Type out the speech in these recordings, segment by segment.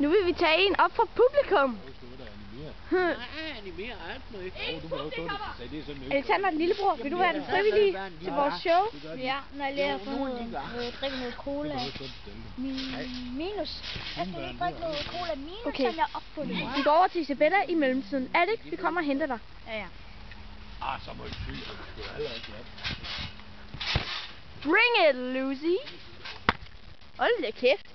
Nu vil vi tage en op fra publikum. Animere alt muligt. Alexander, lillebror, vil du være den frivillige til vores show? Ja, når jeg lærer sådan noget, drikke noget cola. Minus. Jeg skal ikke drikke noget cola minus, Okay. som jeg opfundet. Vi går over til Isabella i mellemtiden. Alex, vi kommer og henter dig. Ja. Så må jeg syge, så det skulle heller ikke være. Bring it, Lucy. Hold da kæft.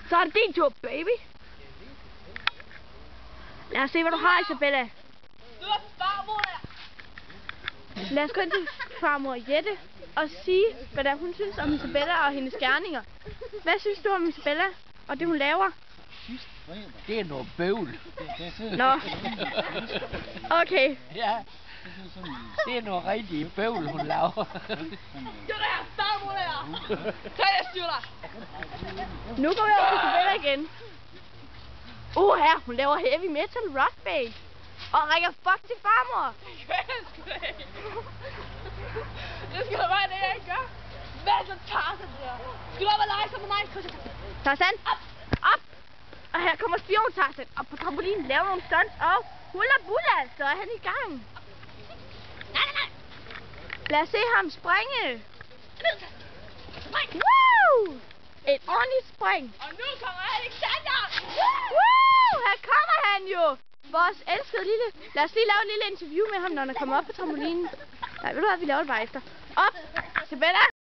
Så er det din tur, baby. Lad os se, hvad du har, Isabella. Du er farmor der. Lad os gå ind til farmor Jette og sige, hvad der hun synes om Isabella og hendes gerninger. Hvad synes du om Isabella og det, hun laver? Det er noget bøvl. Nå. Okay. Ja. Det er noget rigtig bøvl, hun laver. Det er der farmor der. Så jeg styrer dig. Nu går vi over til Isabella igen. Her, hun laver heavy metal rock bass. Og ringer fuck til farmor. Det skal da være det, jeg ikke gør. Hvad så Tarzan der? Skal du op og lege sammen med mig, Christian? Tarzan, op! Og her kommer spion Tarzan op på trampolinen, laver nogle stunts og hula bula, så er han i gang. Nej. Lad os se ham springe. Woo! Et ordentligt spring. Og nu kommer Alexander. Woo! Her kommer han jo. Vores elskede lille. Lad os lige lave et lille interview med ham, når han kommer op på trampolinen. Nej, ved du hvad, vi laver det bare efter. Op! Isabella!